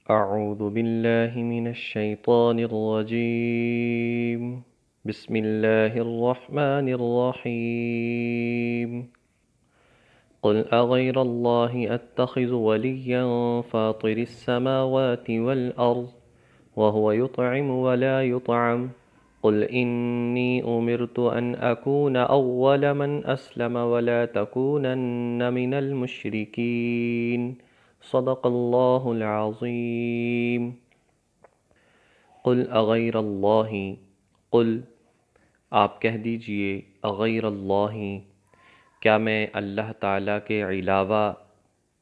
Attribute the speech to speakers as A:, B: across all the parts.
A: أعوذ بالله من الشيطان الرجيم. بسم الله الرحمن الرحيم. قل أغير الله أتخذ وليا فاطر السماوات والأرض وهو يطعم ولا يطعم قل إني أمرت أن أكون أول من أسلم ولا تكونن من المشركين. صدق الله العظيم. قل اغیر اللہ، قل آپ کہہ دیجئے، اغیر اللہ کیا میں اللہ تعالیٰ کے علاوہ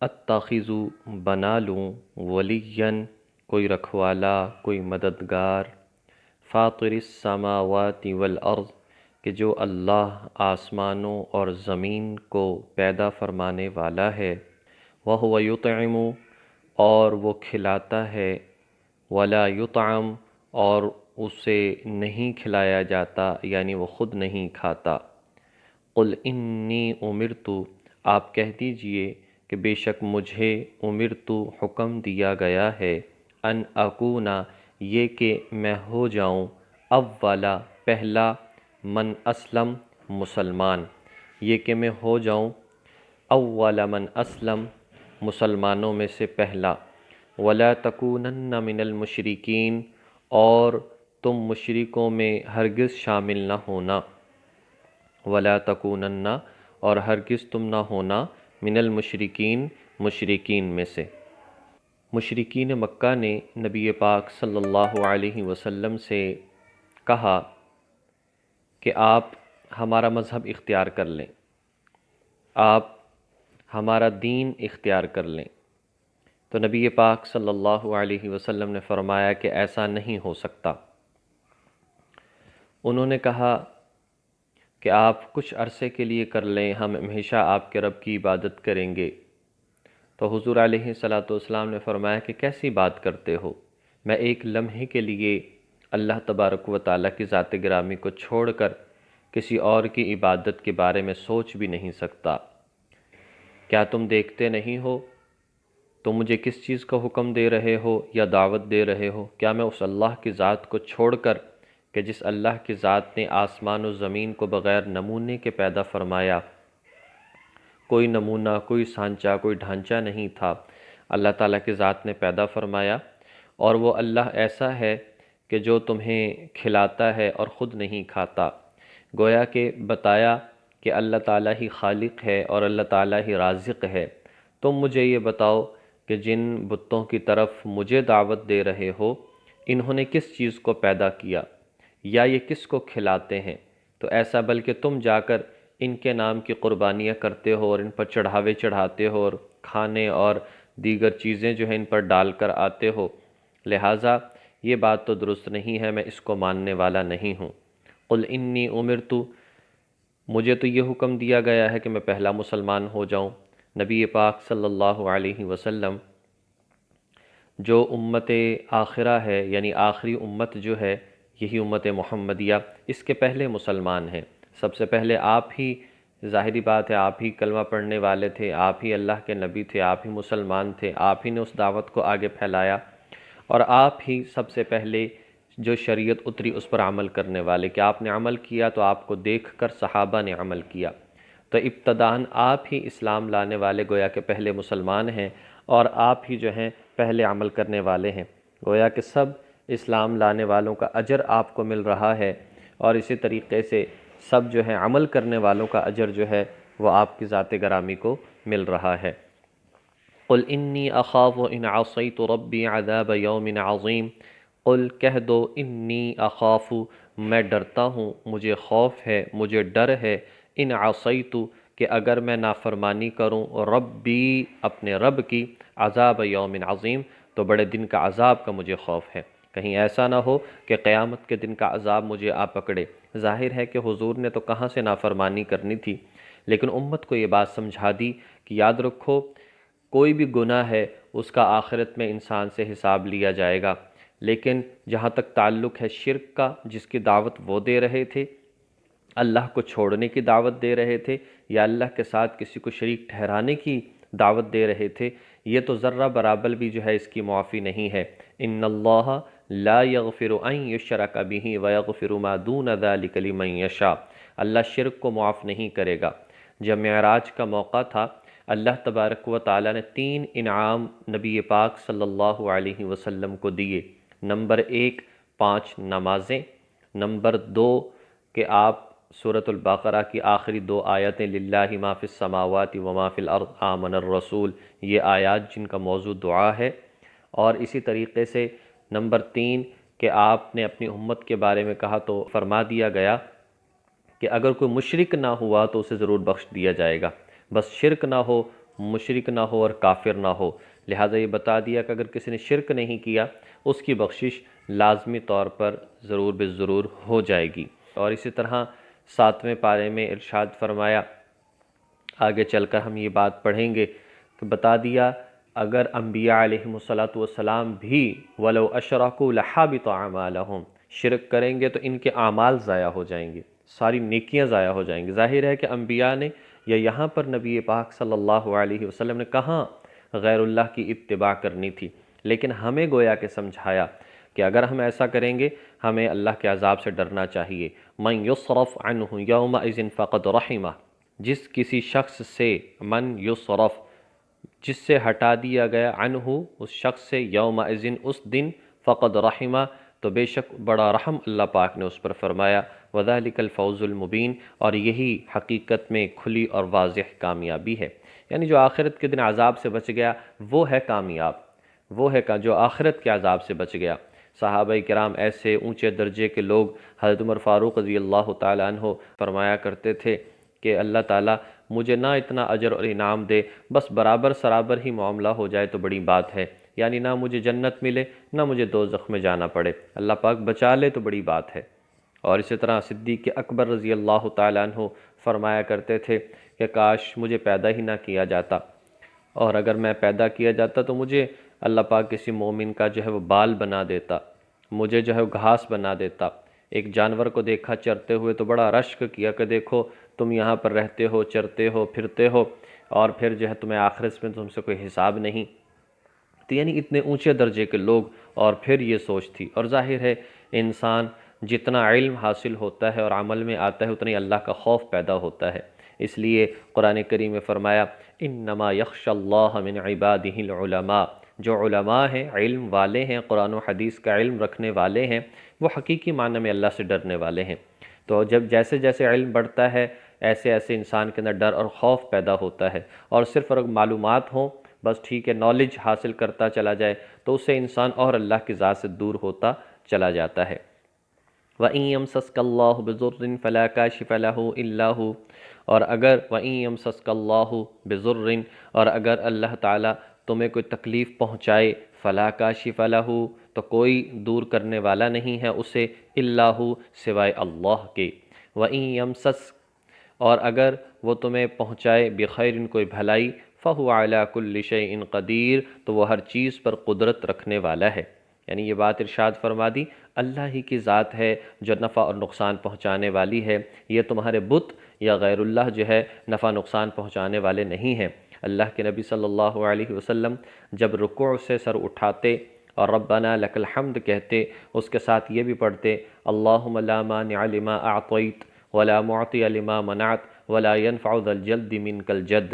A: اتخذ بنا لوں ولیًا کوئی رکھوالا، کوئی مددگار، فاطر السماوات والارض کہ جو اللہ آسمانوں اور زمین کو پیدا فرمانے والا ہے، وَهُوَ يُطْعِمُ اور وہ کھلاتا ہے، وَلَا يُطْعَمُ اور اسے نہیں کھلایا جاتا یعنی وہ خود نہیں کھاتا۔ قُلْ إِنِّي أُمِرْتُ آپ کہہ دیجئے کہ بے شک مجھے امرت حکم دیا گیا ہے، ان اکونا یہ کہ میں ہو جاؤں، اولا پہلا، من اسلم مسلمان یہ کہ میں ہو جاؤں اول من اسلم مسلمانوں میں سے پہلا، ولا تکونن من المشرکین اور تم مشرکوں میں ہرگز شامل نہ ہونا، ولا تکونن اور ہرگز تم نہ ہونا، من المشرکین مشرکین میں سے۔ مشرکین مکہ نے نبی پاک صلی اللہ علیہ وسلم سے کہا کہ آپ ہمارا مذہب اختیار کر لیں، آپ ہمارا دین اختیار کر لیں۔ تو نبی پاک صلی اللہ علیہ وسلم نے فرمایا کہ ایسا نہیں ہو سکتا۔ انہوں نے کہا کہ آپ کچھ عرصے کے لیے کر لیں، ہم ہمیشہ آپ کے رب کی عبادت کریں گے۔ تو حضور علیہ الصلاۃ والسلام نے فرمایا کہ کیسی بات کرتے ہو، میں ایک لمحے کے لیے اللہ تبارک و تعالیٰ کی ذات گرامی کو چھوڑ کر کسی اور کی عبادت کے بارے میں سوچ بھی نہیں سکتا۔ کیا تم دیکھتے نہیں ہو تم مجھے کس چیز کا حکم دے رہے ہو یا دعوت دے رہے ہو؟ کیا میں اس اللہ کی ذات کو چھوڑ کر کہ جس اللہ کی ذات نے آسمان و زمین کو بغیر نمونے کے پیدا فرمایا، کوئی نمونہ، کوئی سانچہ، کوئی ڈھانچہ نہیں تھا، اللہ تعالیٰ کی ذات نے پیدا فرمایا، اور وہ اللہ ایسا ہے کہ جو تمہیں کھلاتا ہے اور خود نہیں کھاتا۔ گویا کہ بتایا کہ اللہ تعالیٰ ہی خالق ہے اور اللہ تعالیٰ ہی رازق ہے۔ تم مجھے یہ بتاؤ کہ جن بتوں کی طرف مجھے دعوت دے رہے ہو، انہوں نے کس چیز کو پیدا کیا یا یہ کس کو کھلاتے ہیں؟ تو ایسا بلکہ تم جا کر ان کے نام کی قربانیاں کرتے ہو اور ان پر چڑھاوے چڑھاتے ہو اور کھانے اور دیگر چیزیں جو ہیں ان پر ڈال کر آتے ہو، لہٰذا یہ بات تو درست نہیں ہے، میں اس کو ماننے والا نہیں ہوں۔ قل انی امرت مجھے تو یہ حکم دیا گیا ہے کہ میں پہلا مسلمان ہو جاؤں۔ نبی پاک صلی اللہ علیہ وسلم جو امت آخرہ ہے یعنی آخری امت جو ہے، یہی امت محمدیہ، اس کے پہلے مسلمان ہیں۔ سب سے پہلے آپ ہی، ظاہری بات ہے، آپ ہی کلمہ پڑھنے والے تھے، آپ ہی اللہ کے نبی تھے، آپ ہی مسلمان تھے، آپ ہی نے اس دعوت کو آگے پھیلایا، اور آپ ہی سب سے پہلے جو شریعت اتری اس پر عمل کرنے والے، کہ آپ نے عمل کیا تو آپ کو دیکھ کر صحابہ نے عمل کیا۔ تو ابتداً آپ ہی اسلام لانے والے گویا کہ پہلے مسلمان ہیں، اور آپ ہی جو ہیں پہلے عمل کرنے والے ہیں۔ گویا کہ سب اسلام لانے والوں کا اجر آپ کو مل رہا ہے، اور اسی طریقے سے سب جو ہے عمل کرنے والوں کا اجر جو ہے وہ آپ کی ذات گرامی کو مل رہا ہے۔ قل انی اخاف ان عصیت ربی عذاب یوم عظیم، قل کہہ دو انی اخاف میں ڈرتا ہوں، مجھے خوف ہے، مجھے ڈر ہے، ان عصیت کہ اگر میں نافرمانی کروں ربی اپنے رب کی، عذاب یوم عظیم تو بڑے دن کا عذاب کا مجھے خوف ہے، کہیں ایسا نہ ہو کہ قیامت کے دن کا عذاب مجھے آ پکڑے۔ ظاہر ہے کہ حضور نے تو کہاں سے نافرمانی کرنی تھی، لیکن امت کو یہ بات سمجھا دی کہ یاد رکھو کوئی بھی گناہ ہے اس کا آخرت میں انسان سے حساب لیا جائے گا، لیکن جہاں تک تعلق ہے شرک کا، جس کی دعوت وہ دے رہے تھے، اللہ کو چھوڑنے کی دعوت دے رہے تھے، یا اللہ کے ساتھ کسی کو شریک ٹھہرانے کی دعوت دے رہے تھے، یہ تو ذرہ برابر بھی جو ہے اس کی معافی نہیں ہے۔ ان اللہ لا یغفر ان یشرک بہ ویغفر ما دون ذلک لمن یشاء، اللہ شرک کو معاف نہیں کرے گا۔ جب معراج کا موقع تھا، اللہ تبارک و تعالیٰ نے 3 انعام نبی پاک صلی اللہ علیہ وسلم کو دیے۔ نمبر 1 5 نمازیں، نمبر 2 کہ آپ سورۃ البقرہ کی آخری 2 آیتیں للہ ما فی السماوات و ما فی الارض آمن الرسول، یہ آیات جن کا موضوع دعا ہے، اور اسی طریقے سے نمبر 3 کہ آپ نے اپنی امت کے بارے میں کہا تو فرما دیا گیا کہ اگر کوئی مشرک نہ ہوا تو اسے ضرور بخش دیا جائے گا، بس شرک نہ ہو، مشرک نہ ہو اور کافر نہ ہو۔ لہٰذا یہ بتا دیا کہ اگر کسی نے شرک نہیں کیا اس کی بخشش لازمی طور پر ضرور بالضرور ہو جائے گی۔ اور اسی طرح 7ویں پارے میں ارشاد فرمایا، آگے چل کر ہم یہ بات پڑھیں گے کہ بتا دیا اگر انبیاء علیہم السلام بھی وَلَوْ أَشْرَكُوا لَحَبِطَ أَعْمَالُهُمْ شرک کریں گے تو ان کے اعمال ضائع ہو جائیں گے، ساری نیکیاں ضائع ہو جائیں گی۔ ظاہر ہے کہ انبیاء نے یا یہاں پر نبی پاک صلی اللہ علیہ وسلم نے کہاں غیر اللہ کی اتباع کرنی تھی، لیکن ہمیں گویا کہ سمجھایا کہ اگر ہم ایسا کریں گے ہمیں اللہ کے عذاب سے ڈرنا چاہیے۔ من یصرف عنہ یومئذ فقد رحمہ، جس کسی شخص سے من یصرف جس سے ہٹا دیا گیا عنہ اس شخص سے یومئذ اس دن فقد رحمہ تو بے شک بڑا رحم اللہ پاک نے اس پر فرمایا۔ وذالک الفوز المبین، اور یہی حقیقت میں کھلی اور واضح کامیابی ہے، یعنی جو آخرت کے دن عذاب سے بچ گیا وہ ہے کامیاب، وہ ہے جو آخرت کے عذاب سے بچ گیا۔ صحابہ کرام ایسے اونچے درجے کے لوگ، حضرت عمر فاروق رضی اللہ تعالیٰ عنہ فرمایا کرتے تھے کہ اللہ تعالیٰ مجھے نہ اتنا اجر اور انعام دے، بس برابر سرابر ہی معاملہ ہو جائے تو بڑی بات ہے، یعنی نہ مجھے جنت ملے نہ مجھے دوزخ میں جانا پڑے، اللہ پاک بچا لے تو بڑی بات ہے۔ اور اسی طرح صدیق اکبر رضی اللہ تعالیٰ عنہ فرمایا کرتے تھے کہ کاش مجھے پیدا ہی نہ کیا جاتا، اور اگر میں پیدا کیا جاتا تو مجھے اللہ پاک کسی مومن کا جو ہے وہ بال بنا دیتا، مجھے جو ہے وہ گھاس بنا دیتا۔ ایک جانور کو دیکھا چرتے ہوئے تو بڑا رشک کیا کہ دیکھو تم یہاں پر رہتے ہو، چرتے ہو، پھرتے ہو، اور پھر جو ہے تمہیں آخرت میں تم سے کوئی حساب نہیں۔ تو یعنی اتنے اونچے درجے کے لوگ، اور پھر یہ سوچ تھی۔ اور ظاہر ہے انسان جتنا علم حاصل ہوتا ہے اور عمل میں آتا ہے اتنا ہی اللہ کا خوف پیدا ہوتا ہے۔ اس لیے قرآن کریم میں فرمایا انما یخشی اللہ من عبادہ العلماء، جو علماء ہیں، علم والے ہیں، قرآن و حدیث کا علم رکھنے والے ہیں، وہ حقیقی معنی میں اللہ سے ڈرنے والے ہیں۔ تو جب جیسے جیسے علم بڑھتا ہے ایسے ایسے انسان کے اندر ڈر اور خوف پیدا ہوتا ہے، اور صرف اگر معلومات ہوں، بس ٹھیک ہے نالج حاصل کرتا چلا جائے تو اس سے انسان اور اللہ کی ذات سے دور ہوتا چلا جاتا ہے۔ وَإِن يَمْسَسْكَ اللَّهُ بِضُرٍّ فَلَا كَاشِفَ لَهُ إِلَّا هُوَ، اور اگر وَإِن يَمْسَسْكَ اللَّهُ بِضُرٍّ، اور اگر اللہ تعالیٰ تمہیں کوئی تکلیف پہنچائے، فَلَا كَاشِفَ لَهُ تو کوئی دور کرنے والا نہیں ہے اسے، إِلَّا هُوَ سوائے اللہ کے۔ وَإِن يَمْسَسْكَ، اور اگر وہ تمہیں پہنچائے بخیر کوئی بھلائی، فَهُوَ عَلَى كُلِّ شَيْءٍ قَدِيرٌ تو وہ ہر چیز پر قدرت رکھنے والا ہے۔ یعنی یہ بات ارشاد فرما دی اللہ ہی کی ذات ہے جو نفع اور نقصان پہنچانے والی ہے، یہ تمہارے بت یا غیر اللہ جو ہے نفع نقصان پہنچانے والے نہیں ہیں۔ اللہ کے نبی صلی اللہ علیہ وسلم جب رکوع سے سر اٹھاتے اور ربنا لک الحمد کہتے، اس کے ساتھ یہ بھی پڑھتے اللہم لا مانع لما اعطیت ولا معطی لما منعت ولا ينفع ذا الجد منک الجد۔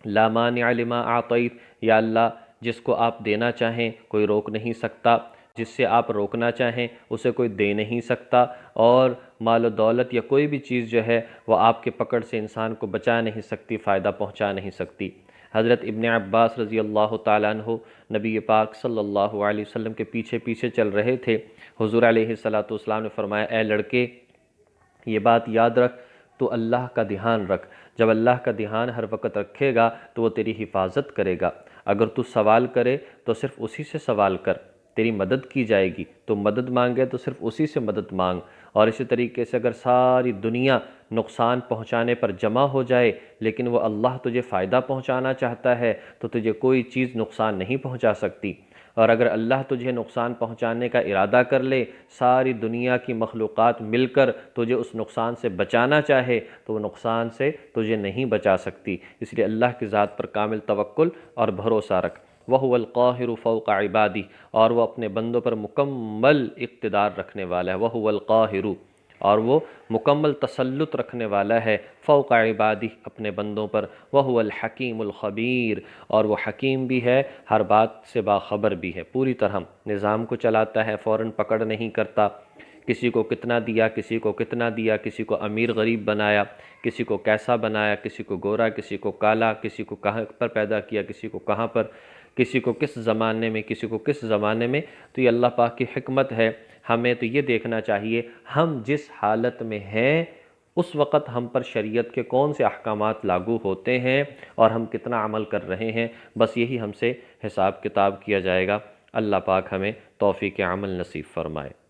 A: لا مانع لما اعطیت، یا اللہ جس کو آپ دینا چاہیں کوئی روک نہیں سکتا، جس سے آپ روکنا چاہیں اسے کوئی دے نہیں سکتا، اور مال و دولت یا کوئی بھی چیز جو ہے وہ آپ کے پکڑ سے انسان کو بچا نہیں سکتی، فائدہ پہنچا نہیں سکتی۔ حضرت ابن عباس رضی اللہ تعالیٰ عنہ نبی پاک صلی اللہ علیہ وسلم کے پیچھے پیچھے چل رہے تھے، حضور علیہ السلام نے فرمایا اے لڑکے یہ بات یاد رکھ، تو اللہ کا دھیان رکھ، جب اللہ کا دھیان ہر وقت رکھے گا تو وہ تیری حفاظت کرے گا۔ اگر تو سوال کرے تو صرف اسی سے سوال کر، تیری مدد کی جائے گی، تو مدد مانگے تو صرف اسی سے مدد مانگ۔ اور اسی طریقے سے اگر ساری دنیا نقصان پہنچانے پر جمع ہو جائے لیکن وہ اللہ تجھے فائدہ پہنچانا چاہتا ہے تو تجھے کوئی چیز نقصان نہیں پہنچا سکتی۔ اور اگر اللہ تجھے نقصان پہنچانے کا ارادہ کر لے، ساری دنیا کی مخلوقات مل کر تجھے اس نقصان سے بچانا چاہے تو وہ نقصان سے تجھے نہیں بچا سکتی۔ اس لیے اللہ کی ذات پر کامل توکل اور بھروسہ رکھ۔ وَهُوَ الْقَاهِرُ فَوْقَ عِبَادِهِ، اور وہ اپنے بندوں پر مکمل اقتدار رکھنے والا ہے۔ وَهُوَ الْقَاهِرُ، اور وہ مکمل تسلط رکھنے والا ہے، فوق عبادی، اپنے بندوں پر۔ وَهُوَ الْحَكِيمُ الْخَبِيرُ، اور وہ حکیم بھی ہے، ہر بات سے باخبر بھی ہے، پوری طرح نظام کو چلاتا ہے، فوراً پکڑ نہیں کرتا۔ کسی کو کتنا دیا، کسی کو کتنا دیا، کسی کو امیر غریب بنایا، کسی کو کیسا بنایا، کسی کو گورا، کسی کو کالا، کسی کو کہاں پر پیدا کیا، کسی کو کہاں پر، کسی کو کس زمانے میں، کسی کو کس زمانے میں۔ تو یہ اللہ پاک کی حکمت ہے۔ ہمیں تو یہ دیکھنا چاہیے ہم جس حالت میں ہیں اس وقت ہم پر شریعت کے کون سے احکامات لاگو ہوتے ہیں اور ہم کتنا عمل کر رہے ہیں، بس یہی ہم سے حساب کتاب کیا جائے گا۔ اللہ پاک ہمیں توفیق عمل نصیب فرمائے۔